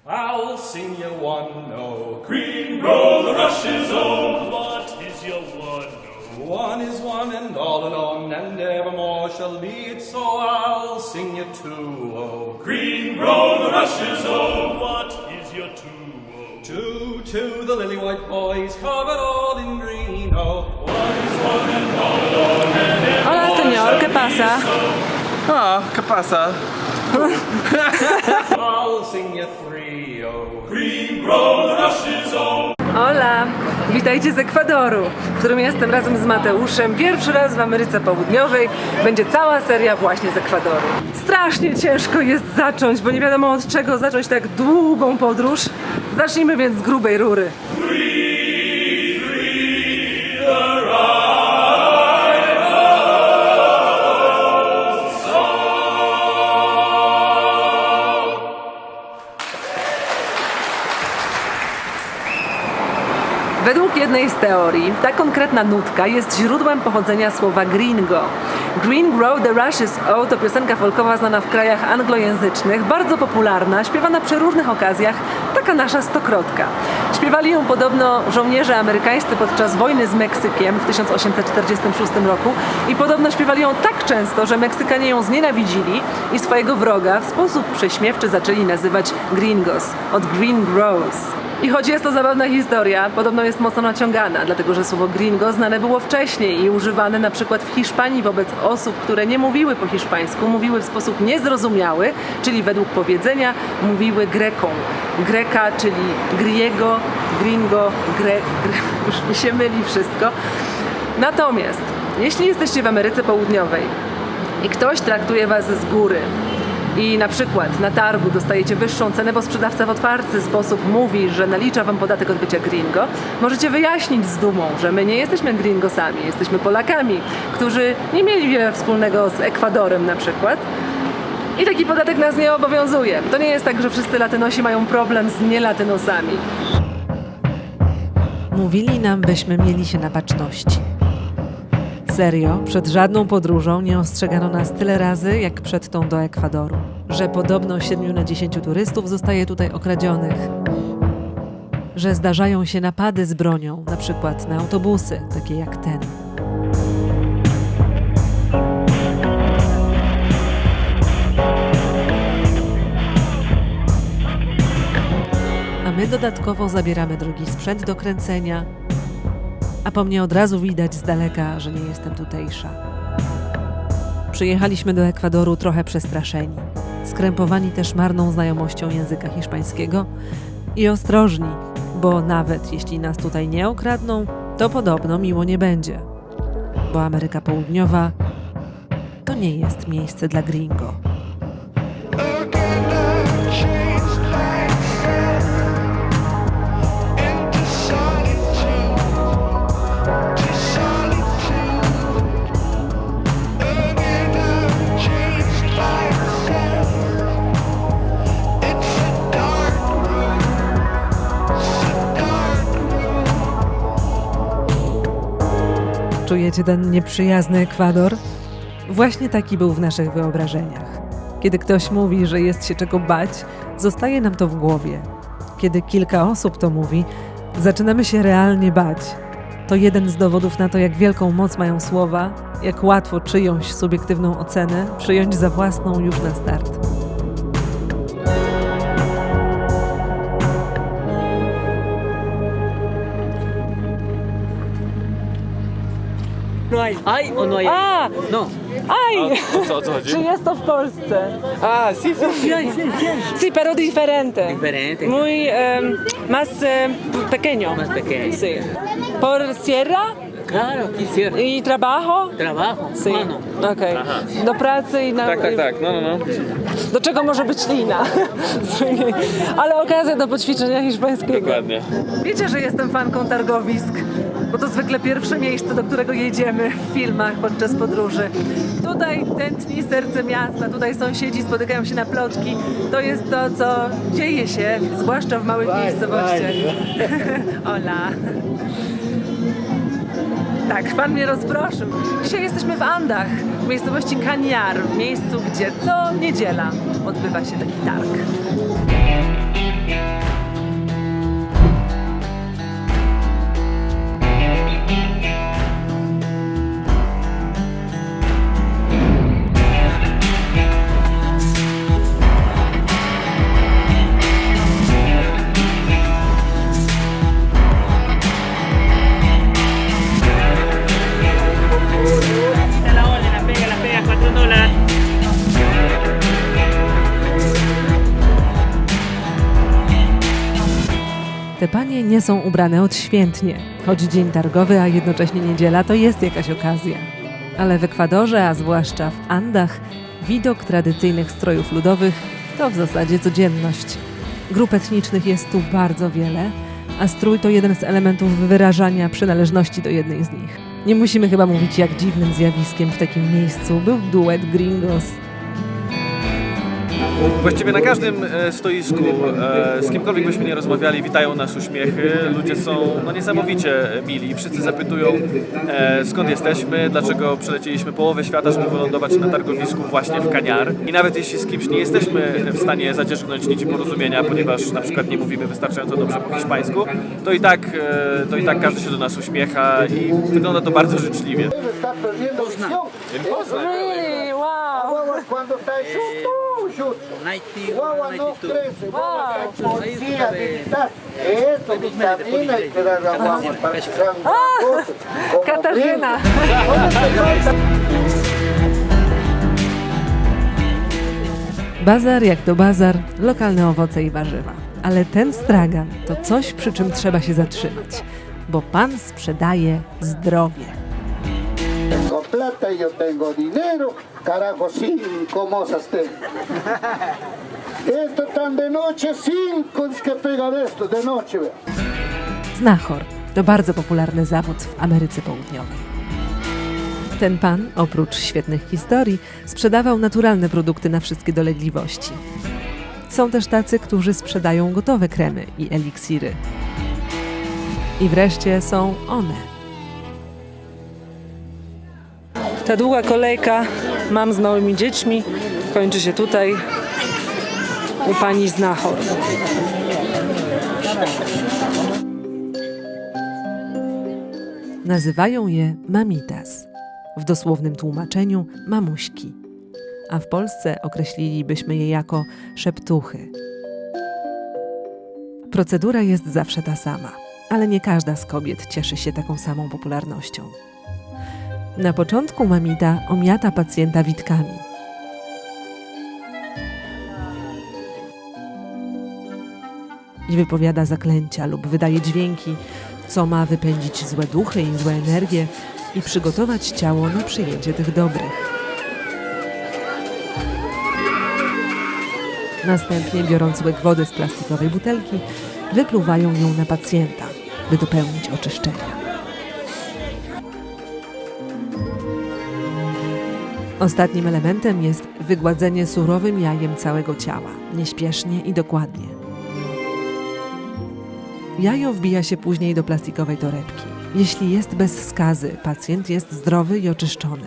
I'll sing you one, no. Green grow the rushes, oh, what is your one, oh? One is one and all alone, and evermore shall be it so. I'll sing you two, oh. Green grow the rushes, oh, what is your two, oh? Two, the lily white boys, covered all in green, oh. One is one and all alone, and Hola, señor, ¿qué pasa? Ah, ¿qué pasa? I'll sing you three, oh. green grow the rushes, oh. Hola, witajcie z Ekwadoru, w którym jestem razem z Mateuszem. Pierwszy raz w Ameryce Południowej. Będzie cała seria właśnie z Ekwadoru. Strasznie ciężko jest zacząć, bo nie wiadomo od czego zacząć tak długą podróż. Zacznijmy więc z grubej rury. Według jednej z teorii ta konkretna nutka jest źródłem pochodzenia słowa gringo. Green Grow the Rushes O to piosenka folkowa znana w krajach anglojęzycznych, bardzo popularna, śpiewana przy różnych okazjach, taka nasza stokrotka. Śpiewali ją podobno żołnierze amerykańscy podczas wojny z Meksykiem w 1846 roku i podobno śpiewali ją tak często, że Meksykanie ją znienawidzili i swojego wroga w sposób prześmiewczy zaczęli nazywać gringos, od Green Grows. I choć jest to zabawna historia, podobno jest mocno naciągana, dlatego że słowo gringo znane było wcześniej i używane na przykład w Hiszpanii wobec osób, które nie mówiły po hiszpańsku, mówiły w sposób niezrozumiały, czyli według powiedzenia mówiły Greką. Greka, czyli griego, gringo, już mi się myli wszystko. Natomiast, jeśli jesteście w Ameryce Południowej i ktoś traktuje was z góry, i na przykład na targu dostajecie wyższą cenę, bo sprzedawca w otwarty sposób mówi, że nalicza wam podatek od bycia gringo, możecie wyjaśnić z dumą, że my nie jesteśmy gringosami, jesteśmy Polakami, którzy nie mieli wiele wspólnego z Ekwadorem na przykład. I taki podatek nas nie obowiązuje. To nie jest tak, że wszyscy latynosi mają problem z nielatynosami. Mówili nam, byśmy mieli się na baczności. Serio, przed żadną podróżą nie ostrzegano nas tyle razy, jak przed tą do Ekwadoru. Że podobno 7 na 10 turystów zostaje tutaj okradzionych. Że zdarzają się napady z bronią, na przykład na autobusy, takie jak ten. A my dodatkowo zabieramy drogi sprzęt do kręcenia, a po mnie od razu widać z daleka, że nie jestem tutejsza. Przyjechaliśmy do Ekwadoru trochę przestraszeni, skrępowani też marną znajomością języka hiszpańskiego i ostrożni, bo nawet jeśli nas tutaj nie okradną, to podobno miło nie będzie. Bo Ameryka Południowa to nie jest miejsce dla gringo. Czujecie ten nieprzyjazny Ekwador? Właśnie taki był w naszych wyobrażeniach. Kiedy ktoś mówi, że jest się czego bać, zostaje nam to w głowie. Kiedy kilka osób to mówi, zaczynamy się realnie bać. To jeden z dowodów na to, jak wielką moc mają słowa, jak łatwo czyjąś subiektywną ocenę przyjąć za własną już na start. No hay. ¿Hay o no hay? A! No. Aj! O co chodzi? Czy jest to w Polsce? A, sí, sí. Sí hay, sí, sí hay. Sí, pero diferente. Diferente. Muy más pequeño. Más pequeño. Sí. Por sierra Claro, aquí cierra. y trabajo. Trabajo, Sí. mano. Okej. Do pracy i na... Tak, no. Do czego może być lina? Ale okazja do poćwiczenia hiszpańskiego. Dokładnie. Wiecie, że jestem fanką targowisk, bo to zwykle pierwsze miejsce, do którego jedziemy w filmach podczas podróży. Tutaj tętni serce miasta, tutaj sąsiedzi spotykają się na plotki. To jest to, co dzieje się, zwłaszcza w małych miejscowościach. Hola. Tak, pan mnie rozproszył. Dzisiaj jesteśmy w Andach, w miejscowości Cañar, w miejscu, gdzie co niedziela odbywa się taki targ. Te panie nie są ubrane odświętnie, choć dzień targowy, a jednocześnie niedziela to jest jakaś okazja. Ale w Ekwadorze, a zwłaszcza w Andach, widok tradycyjnych strojów ludowych to w zasadzie codzienność. Grup etnicznych jest tu bardzo wiele, a strój to jeden z elementów wyrażania przynależności do jednej z nich. Nie musimy chyba mówić, jak dziwnym zjawiskiem w takim miejscu był duet Gringos. Właściwie na każdym stoisku, z kimkolwiek byśmy nie rozmawiali, witają nas uśmiechy. Ludzie są niesamowicie mili. Wszyscy zapytują, skąd jesteśmy, dlaczego przelecieliśmy połowę świata, żeby wylądować na targowisku właśnie w Cañar. I nawet jeśli z kimś nie jesteśmy w stanie zadzierzgnąć nici porozumienia, ponieważ na przykład nie mówimy wystarczająco dobrze po hiszpańsku, to i tak każdy się do nas uśmiecha i wygląda to bardzo życzliwie. Really? Wow! Cuando está chuto, 91, guagua no 92. crece, guagua policía militar. Esto, vitamina y te da la guagua para que Katarzyna! Bazar jak to bazar, lokalne owoce i warzywa. Ale ten stragan to coś, przy czym trzeba się zatrzymać, bo pan sprzedaje zdrowie. Tengo plata y yo tengo dinero, carajo, 5 mozas tengo. Esto tan de noche, 5 es que pegan esto de noche. Vea. Znachor to bardzo popularny zawód w Ameryce Południowej. Ten pan, oprócz świetnych historii, sprzedawał naturalne produkty na wszystkie dolegliwości. Są też tacy, którzy sprzedają gotowe kremy i eliksiry. I wreszcie są one. Ta długa kolejka mam z małymi dziećmi kończy się tutaj u pani Znachor. Nazywają je mamitas, w dosłownym tłumaczeniu mamuśki, a w Polsce określilibyśmy je jako szeptuchy. Procedura jest zawsze ta sama, ale nie każda z kobiet cieszy się taką samą popularnością. Na początku mamita omiata pacjenta witkami. I wypowiada zaklęcia lub wydaje dźwięki, co ma wypędzić złe duchy i złe energie i przygotować ciało na przyjęcie tych dobrych. Następnie, biorąc łyk wody z plastikowej butelki, wypluwają ją na pacjenta, by dopełnić oczyszczenia. Ostatnim elementem jest wygładzenie surowym jajem całego ciała, nieśpiesznie i dokładnie. Jajo wbija się później do plastikowej torebki. Jeśli jest bez skazy, pacjent jest zdrowy i oczyszczony.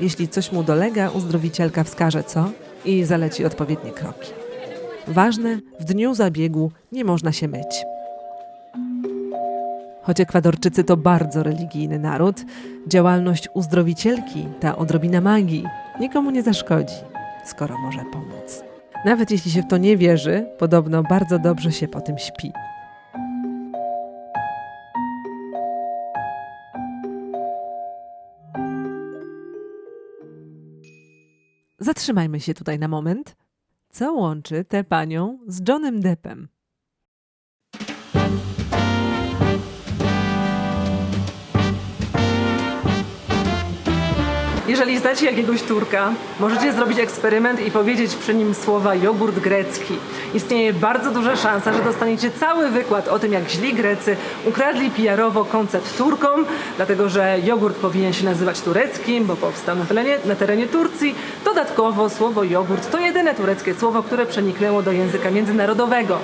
Jeśli coś mu dolega, uzdrowicielka wskaże co i zaleci odpowiednie kroki. Ważne, w dniu zabiegu nie można się myć. Choć Ekwadorczycy to bardzo religijny naród, działalność uzdrowicielki, ta odrobina magii, nikomu nie zaszkodzi, skoro może pomóc. Nawet jeśli się w to nie wierzy, podobno bardzo dobrze się po tym śpi. Zatrzymajmy się tutaj na moment. Co łączy tę panią z Johnnym Deppem? Jeżeli znacie jakiegoś Turka, możecie zrobić eksperyment i powiedzieć przy nim słowa jogurt grecki. Istnieje bardzo duża szansa, że dostaniecie cały wykład o tym, jak źli Grecy ukradli PR-owo koncept Turkom, dlatego że jogurt powinien się nazywać tureckim, bo powstał na terenie Turcji. Dodatkowo słowo jogurt to jedyne tureckie słowo, które przeniknęło do języka międzynarodowego.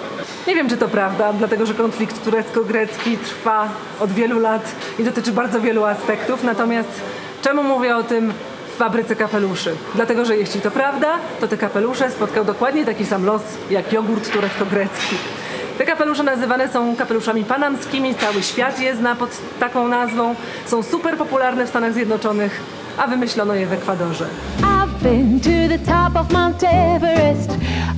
Nie wiem, czy to prawda, dlatego że konflikt turecko-grecki trwa od wielu lat i dotyczy bardzo wielu aspektów, natomiast czemu mówię o tym w fabryce kapeluszy? Dlatego, że jeśli to prawda, to te kapelusze spotkał dokładnie taki sam los jak jogurt turecko-grecki. Te kapelusze nazywane są kapeluszami panamskimi, cały świat je zna pod taką nazwą. Są super popularne w Stanach Zjednoczonych, a wymyślono je w Ekwadorze. I've been to the top of Mount Everest.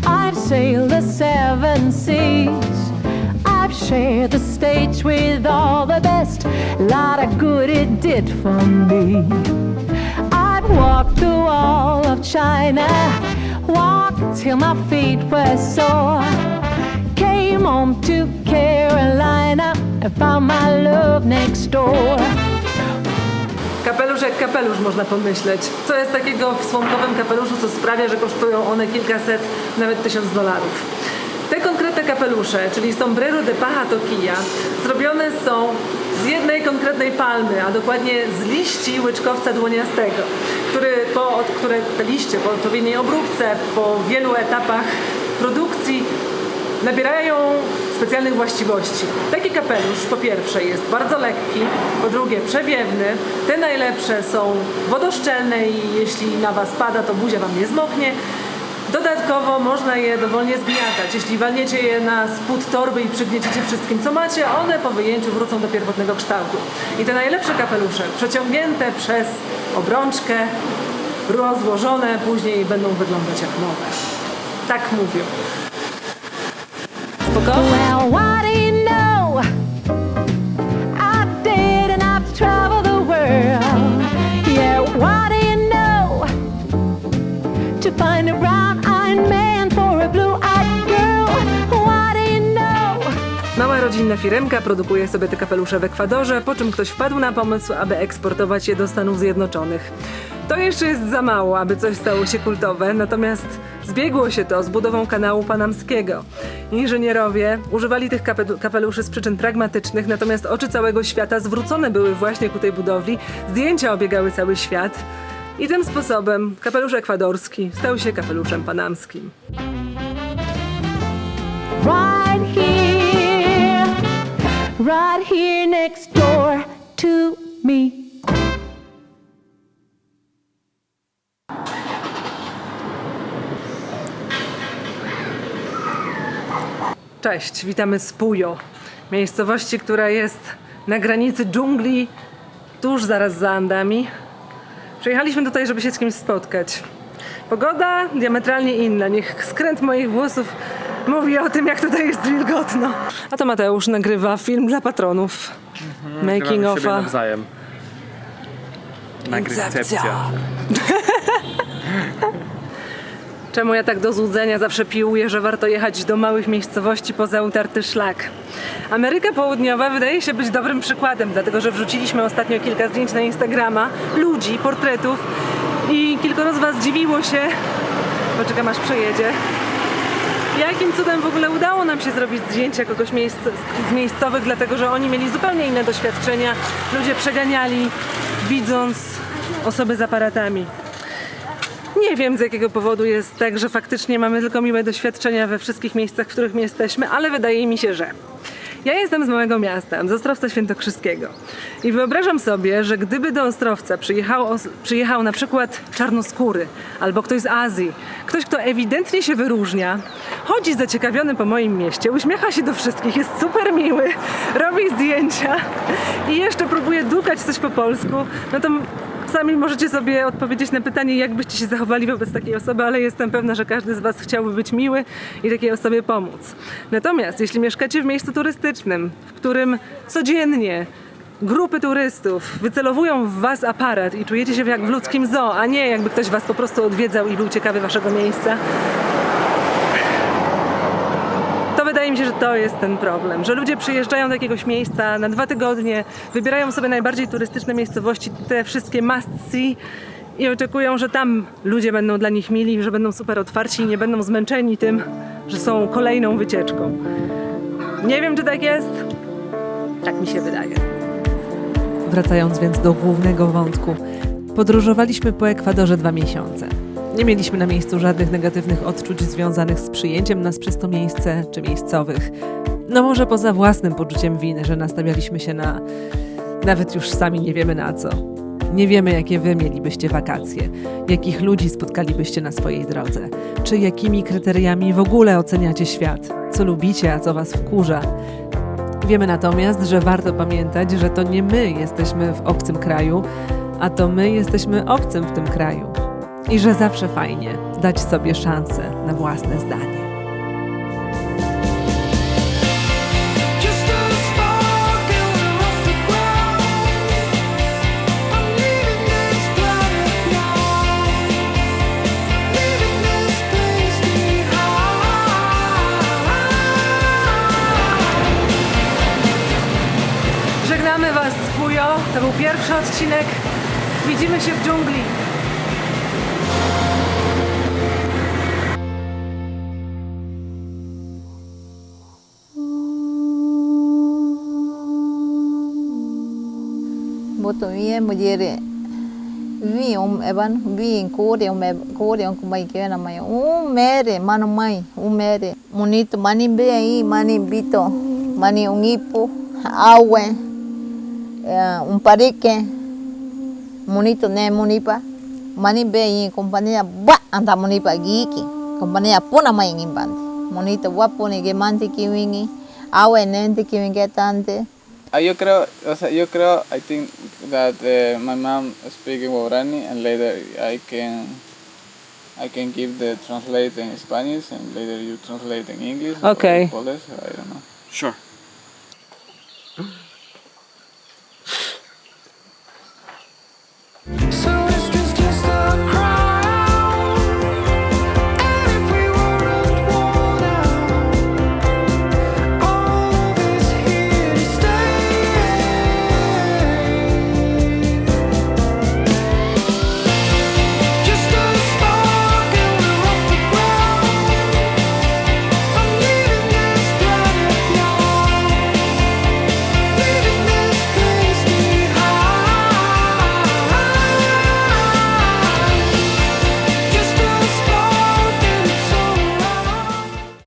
I've sailed the 7 seas. I've shared the stage with all the best. Lot of good it did for me. I've walked the wall of China, walked till my feet were sore. Came home to Carolina. and found my love next door. Kapelusz jak kapelusz, można pomyśleć. Co jest takiego w słomkowym kapeluszu, co sprawia, że kosztują one kilkaset, nawet $1000. Te konkretne kapelusze, czyli sombrero de paja toquilla, zrobione są z jednej konkretnej palmy, a dokładnie z liści łyczkowca dłoniastego, które te liście po odpowiedniej obróbce, po wielu etapach produkcji nabierają specjalnych właściwości. Taki kapelusz po pierwsze jest bardzo lekki, po drugie przewiewny. Te najlepsze są wodoszczelne i jeśli na was pada, to buzia wam nie zmoknie. Dodatkowo można je dowolnie zgniatać. Jeśli walniecie je na spód torby i przygniecicie wszystkim, co macie, one po wyjęciu wrócą do pierwotnego kształtu. I te najlepsze kapelusze, przeciągnięte przez obrączkę, rozłożone, później będą wyglądać jak nowe. Tak mówią. Spoko? Well, what do you know? I did and I've traveled the world. Yeah, what do you know? To find a brown-eyed man for a blue-eyed girl. What do you know? Mała rodzinna firemka produkuje sobie te kapelusze w Ekwadorze, po czym ktoś wpadł na pomysł, aby eksportować je do Stanów Zjednoczonych. To jeszcze jest za mało, aby coś stało się kultowe, natomiast zbiegło się to z budową kanału panamskiego. Inżynierowie używali tych kapeluszy z przyczyn pragmatycznych, natomiast oczy całego świata zwrócone były właśnie ku tej budowli, zdjęcia obiegały cały świat i tym sposobem kapelusz ekwadorski stał się kapeluszem panamskim. Right here next door to me. Cześć, witamy z Puyo, miejscowości, która jest na granicy dżungli, tuż zaraz za Andami. Przyjechaliśmy tutaj, żeby się z kimś spotkać. Pogoda diametralnie inna, niech skręt moich włosów mówi o tym, jak tutaj jest wilgotno. A to Mateusz nagrywa film dla patronów. Making of a... nawzajem. Nagrycepcja. Czemu ja tak do złudzenia zawsze piłuję, że warto jechać do małych miejscowości poza utarty szlak? Ameryka Południowa wydaje się być dobrym przykładem, dlatego że wrzuciliśmy ostatnio kilka zdjęć na Instagrama, ludzi, portretów i kilkoro z was dziwiło się, poczekam aż przejedzie, jakim cudem w ogóle udało nam się zrobić zdjęcia kogoś z miejscowych, dlatego że oni mieli zupełnie inne doświadczenia, ludzie przeganiali, widząc osoby z aparatami. Nie wiem, z jakiego powodu jest tak, że faktycznie mamy tylko miłe doświadczenia we wszystkich miejscach, w których my jesteśmy, ale wydaje mi się, że ja jestem z małego miasta, z Ostrowca Świętokrzyskiego i wyobrażam sobie, że gdyby do Ostrowca przyjechał na przykład czarnoskóry albo ktoś z Azji, ktoś, kto ewidentnie się wyróżnia, chodzi zaciekawiony po moim mieście, uśmiecha się do wszystkich, jest super miły, robi zdjęcia i jeszcze próbuje dukać coś po polsku, no to sami możecie sobie odpowiedzieć na pytanie, jak byście się zachowali wobec takiej osoby, ale jestem pewna, że każdy z was chciałby być miły i takiej osobie pomóc. Natomiast jeśli mieszkacie w miejscu turystycznym, w którym codziennie grupy turystów wycelowują w was aparat i czujecie się jak w ludzkim zoo, a nie jakby ktoś was po prostu odwiedzał i był ciekawy waszego miejsca, to wydaje mi się, że to jest ten problem, że ludzie przyjeżdżają do jakiegoś miejsca na 2 tygodnie, wybierają sobie najbardziej turystyczne miejscowości, te wszystkie must see i oczekują, że tam ludzie będą dla nich mili, że będą super otwarci i nie będą zmęczeni tym, że są kolejną wycieczką. Nie wiem, czy tak jest. Tak mi się wydaje. Wracając więc do głównego wątku, podróżowaliśmy po Ekwadorze 2 miesiące. Nie mieliśmy na miejscu żadnych negatywnych odczuć związanych z przyjęciem nas przez to miejsce czy miejscowych. No może poza własnym poczuciem winy, że nastawialiśmy się na... nawet już sami nie wiemy na co. Nie wiemy, jakie wy mielibyście wakacje, jakich ludzi spotkalibyście na swojej drodze, czy jakimi kryteriami w ogóle oceniacie świat, co lubicie, a co was wkurza. Wiemy natomiast, że warto pamiętać, że to nie my jesteśmy w obcym kraju, a to my jesteśmy obcym w tym kraju. I że zawsze fajnie dać sobie szansę na własne zdanie. To był pierwszy odcinek. Widzimy się w dżungli. Boto vie mujere vi eban vi kore kumai ke na mai mere mano mai mere monito mani be aí mani bito mani ungipo awe parique monito ne monipa mani be aí companhia ba anta monipa giki companhia pona mai ngimbandi monito wapo ni ge manti kiwingi awe nente kiwingi tante. I think that my mom speaking Guarani and later I can give the translate in Spanish and later you translate in English. Okay. Or Polish, I don't know. Sure.